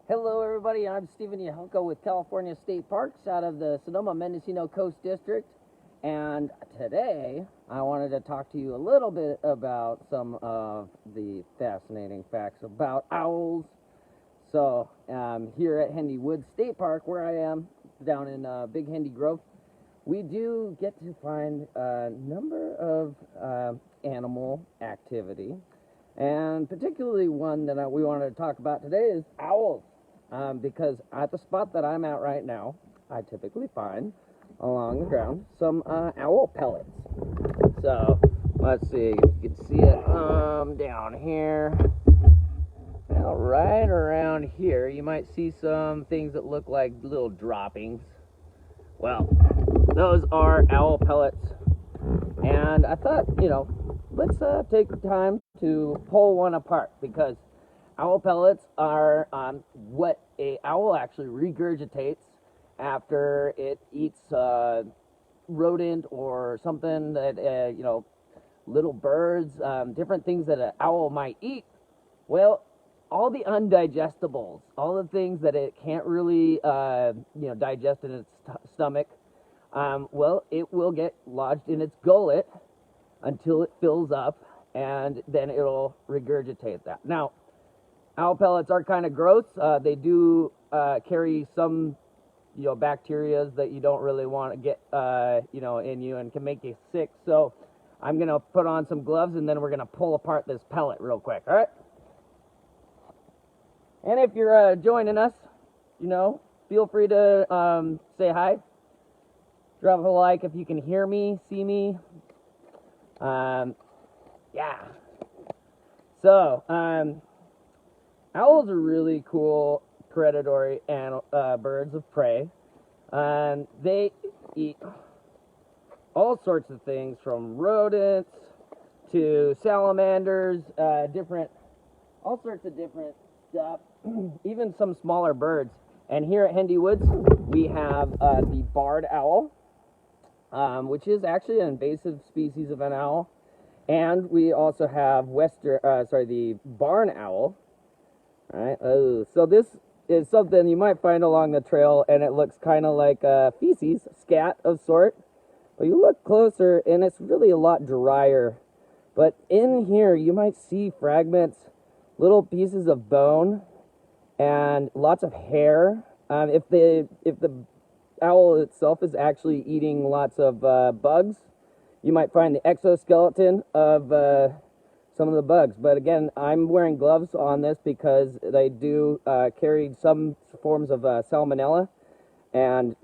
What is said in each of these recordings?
Hello, everybody. I'm Stephen Yahelko with California State Parks out of the Sonoma-Mendocino Coast District. And today, I wanted to talk to you a little bit about some of the fascinating facts about owls. So, here at Hendy Woods State Park, where I am, down in Big Hendy Grove, we do get to find a number of animal activity. And particularly one that we wanted to talk about today is owls. Because at the spot that I'm at right now, I typically find along the ground some owl pellets. So let's see if you can see it down here. Now, right around here, you might see some things that look like little droppings. Well, those are owl pellets. And I thought, let's take the time to pull one apart, because owl pellets are what a owl actually regurgitates after it eats rodent or something that, little birds, different things that an owl might eat. Well, all the undigestibles, all the things that it can't really, digest in its stomach, it will get lodged in its gullet until it fills up, and then it'll regurgitate that. Now, owl pellets are kind of gross. They do carry some, bacteria that you don't really want to get, in you, and can make you sick. So I'm going to put on some gloves, and then we're going to pull apart this pellet real quick, all right? And if you're joining us, feel free to say hi. Drop a like if you can hear me, see me. Yeah. So, owls are really cool predatory birds of prey. They eat all sorts of things, from rodents to salamanders, all sorts of different stuff, even some smaller birds. And here at Hendy Woods, we have the barred owl, which is actually an invasive species of an owl. And we also have the barn owl. All right. Oh, so this is something you might find along the trail, and it looks kind of like feces, scat of sort. But you look closer, and it's really a lot drier. But in here, you might see fragments, little pieces of bone, and lots of hair. If the owl itself is actually eating lots of bugs, you might find the exoskeleton of some of the bugs. But again, I'm wearing gloves on this because they do carry some forms of salmonella. And,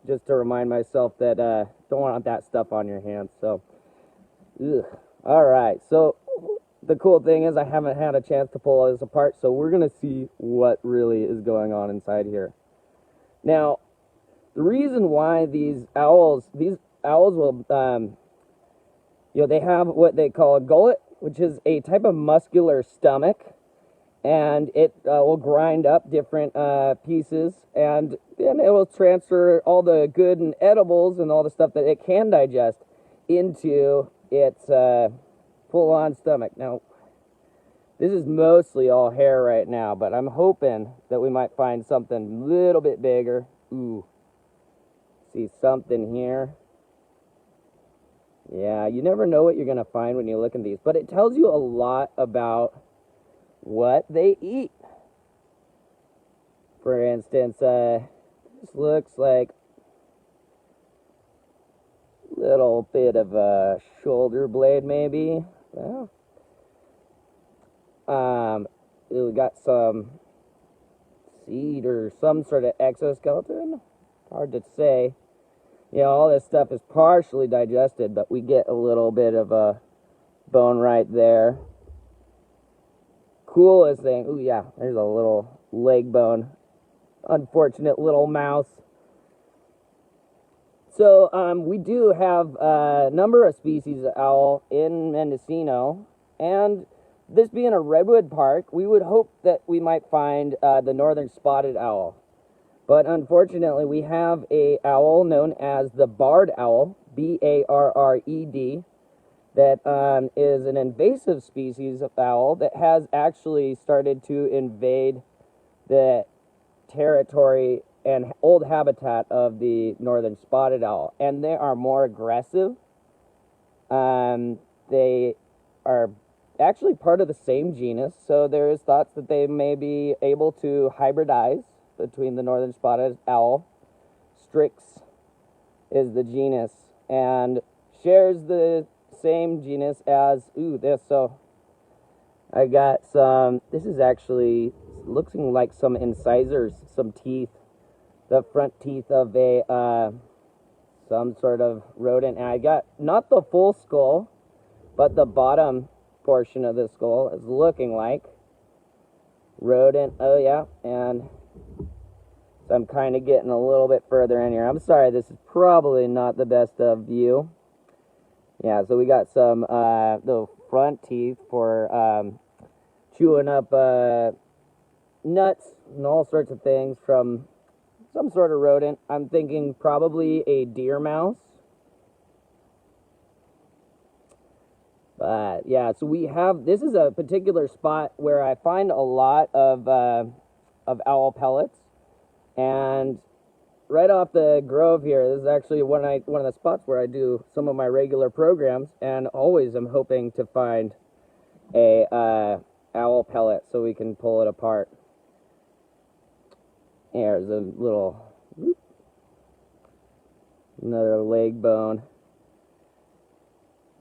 just to remind myself that don't want that stuff on your hands. So, all right. So the cool thing is I haven't had a chance to pull this apart. So we're going to see what really is going on inside here. Now, the reason why these owls will, they have what they call a gullet, which is a type of muscular stomach, and it will grind up different pieces, and then it will transfer all the good and edibles and all the stuff that it can digest into its full-on stomach. Now, this is mostly all hair right now, but I'm hoping that we might find something a little bit bigger. Ooh. See something here. Yeah, you never know what you're going to find when you look at these, but it tells you a lot about what they eat. For instance, this looks like a little bit of a shoulder blade, maybe. Well, we got some seed or some sort of exoskeleton. Hard to say. All this stuff is partially digested, but we get a little bit of a bone right there. Coolest thing. Ooh, yeah, there's a little leg bone. Unfortunate little mouse. So, we do have a number of species of owl in Mendocino, and this being a redwood park, we would hope that we might find the northern spotted owl. But unfortunately, we have a owl known as the barred owl, B-A-R-R-E-D, that is an invasive species of owl that has actually started to invade the territory and old habitat of the northern spotted owl, and they are more aggressive. They are actually part of the same genus, so there is thoughts that they may be able to hybridize between the northern spotted owl. Strix is the genus, and shares the same genus as this. So I got some. This is actually looking like some incisors, some teeth, the front teeth of a some sort of rodent. And I got not the full skull, but the bottom portion of the skull is looking like rodent. Oh yeah, and so I'm kind of getting a little bit further in here. I'm sorry, this is probably not the best of view. Yeah, so we got some the front teeth for chewing up nuts and all sorts of things from some sort of rodent. I'm thinking probably a deer mouse. But yeah, so we have, this is a particular spot where I find a lot of owl pellets. And right off the grove here, this is actually one of the spots where I do some of my regular programs, and always am hoping to find a owl pellet so we can pull it apart. There's a little, whoop, another leg bone.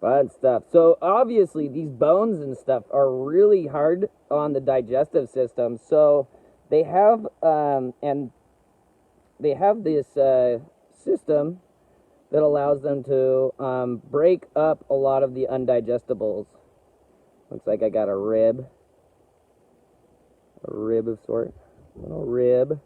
Fun stuff. So obviously these bones and stuff are really hard on the digestive system. So they have this system that allows them to break up a lot of the undigestibles. Looks like I got a rib of sort, little rib.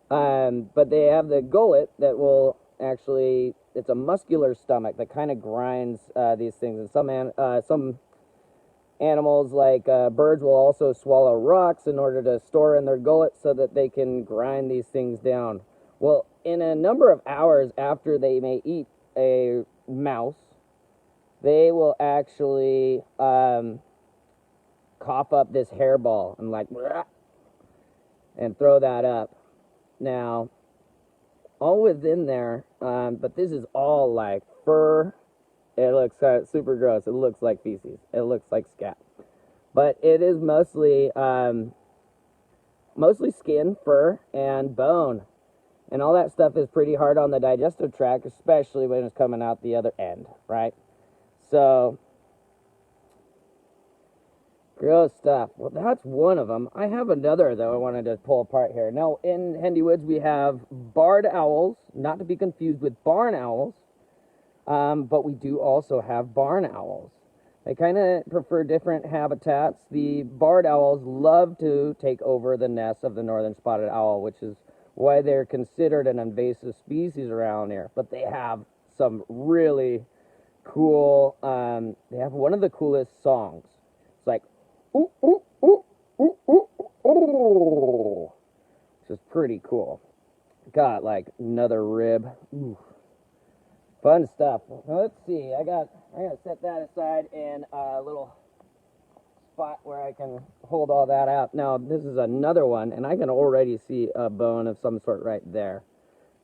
But they have the gullet that will actually, it's a muscular stomach that kind of grinds these things. And some animals, like birds, will also swallow rocks in order to store in their gullet so that they can grind these things down. Well, in a number of hours after they may eat a mouse, they will actually cough up this hairball and like, and throw that up. Now, all within there, but this is all like fur. It looks super gross. It looks like feces. It looks like scat. But it is mostly skin, fur, and bone. And all that stuff is pretty hard on the digestive tract, especially when it's coming out the other end, right? So, gross stuff. Well, that's one of them. I have another, though, I wanted to pull apart here. Now, in Hendy Woods, we have barred owls, not to be confused with barn owls. But we do also have barn owls. They kind of prefer different habitats. The barred owls love to take over the nests of the northern spotted owl, which is why they're considered an invasive species around here. But they have some really cool, they have one of the coolest songs. It's like, ooh, ooh, ooh, ooh, ooh, ooh, which is pretty cool. Got like another rib. Ooh. Fun stuff. Now, let's see. I'm gonna set that aside in a little spot where I can hold all that out. Now, this is another one, and I can already see a bone of some sort right there.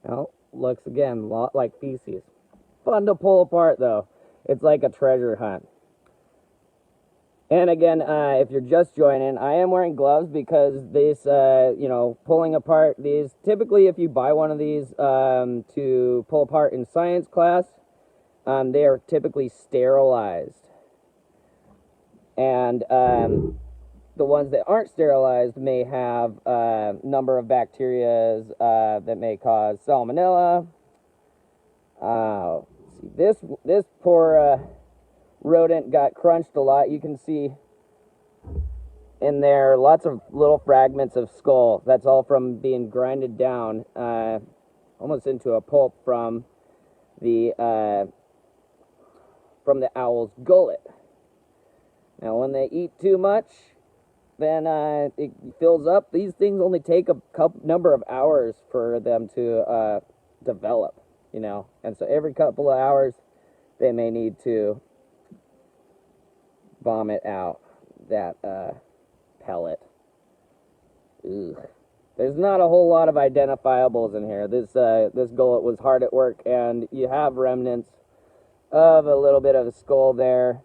Now, looks again a lot like feces. Fun to pull apart, though. It's like a treasure hunt. And again, if you're just joining, I am wearing gloves because this, pulling apart these, typically if you buy one of these to pull apart in science class, they are typically sterilized. And the ones that aren't sterilized may have a number of bacteria that may cause salmonella. Let's see, this poor rodent got crunched a lot. You can see in there lots of little fragments of skull. That's all from being grinded down almost into a pulp from the owl's gullet. Now when they eat too much, then it fills up. These things only take a number of hours for them to develop, and so every couple of hours they may need to vomit out that pellet. Ugh. There's not a whole lot of identifiables in here. This gullet was hard at work, and you have remnants of a little bit of a skull there.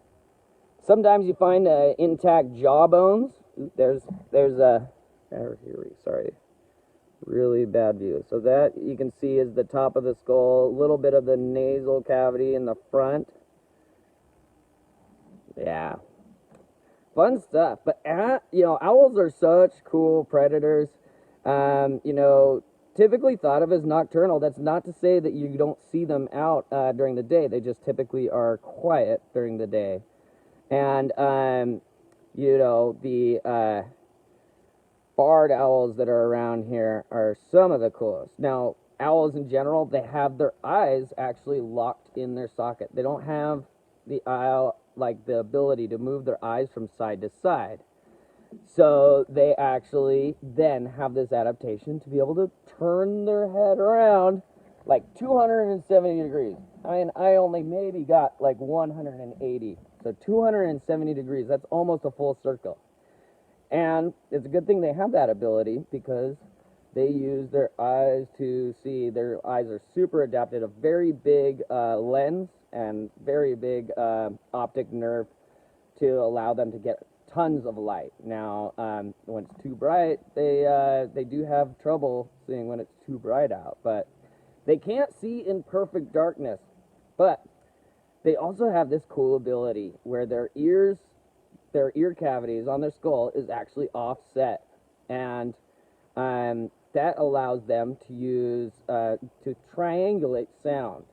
Sometimes you find intact jaw bones. There's a sorry, really bad view. So that you can see is the top of the skull, a little bit of the nasal cavity in the front. Yeah, fun stuff. But you know, owls are such cool predators. You know, typically thought of as nocturnal. That's not to say that you don't see them out during the day. They just typically are quiet during the day. And, you know, the barred owls that are around here are some of the coolest. Now, owls in general, they have their eyes actually locked in their socket. They don't have the owl, like the ability to move their eyes from side to side. So they actually then have this adaptation to be able to turn their head around like 270 degrees. I mean, I only maybe got like 180. So 270 degrees, that's almost a full circle. And it's a good thing they have that ability because they use their eyes to see. Their eyes are super adapted, a very big lens and very big optic nerve to allow them to get tons of light. Now, when it's too bright, they do have trouble seeing when it's too bright out, but they can't see in perfect darkness. But they also have this cool ability where their ear cavities on their skull is actually offset, and that allows them to use to triangulate sound.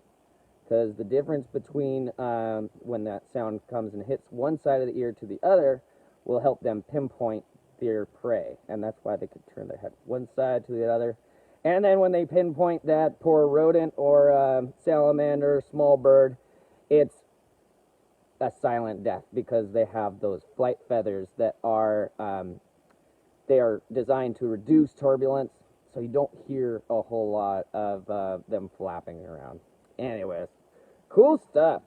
Because the difference between when that sound comes and hits one side of the ear to the other will help them pinpoint their prey, and that's why they could turn their head one side to the other. And then when they pinpoint that poor rodent or salamander, small bird, it's a silent death because they have those flight feathers that are they are designed to reduce turbulence, so you don't hear a whole lot of them flapping around. Anyways, cool stuff.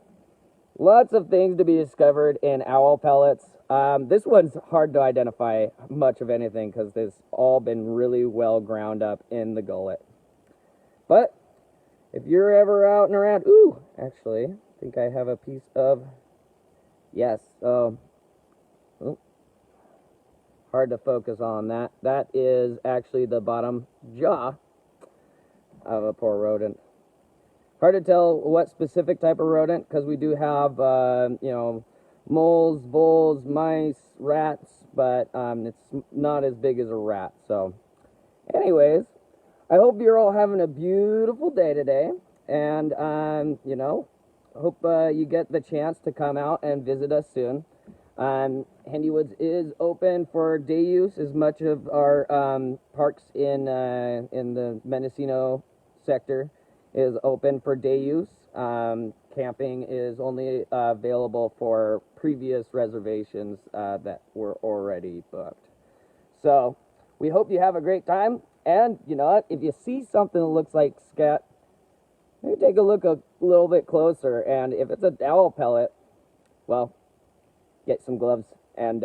Lots of things to be discovered in owl pellets. This one's hard to identify much of anything because they've all been really well ground up in the gullet. But if you're ever out and around, ooh, actually, I think I have a piece of, yes, hard to focus on that. That is actually the bottom jaw of a poor rodent. Hard to tell what specific type of rodent, because we do have, you know, moles, voles, mice, rats, but it's not as big as a rat. So, anyways, I hope you're all having a beautiful day today, and, you know, hope you get the chance to come out and visit us soon. Hendy Woods is open for day use. As much of our parks in the Mendocino sector is open for day use. Camping is only available for previous reservations that were already booked. So we hope you have a great time. And you know what? If you see something that looks like scat, maybe take a look a little bit closer. And if it's an owl pellet, well, get some gloves and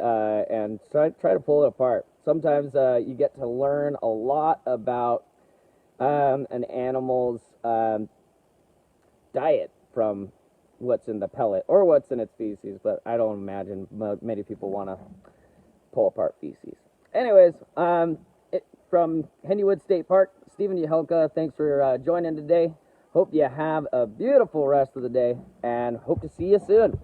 try to pull it apart. Sometimes you get to learn a lot about an animal's diet from what's in the pellet or what's in its feces, but I don't imagine many people want to pull apart feces. Anyways, from Hendy Woods State Park, Stephen Yahelka, thanks for joining today. Hope you have a beautiful rest of the day, and hope to see you soon.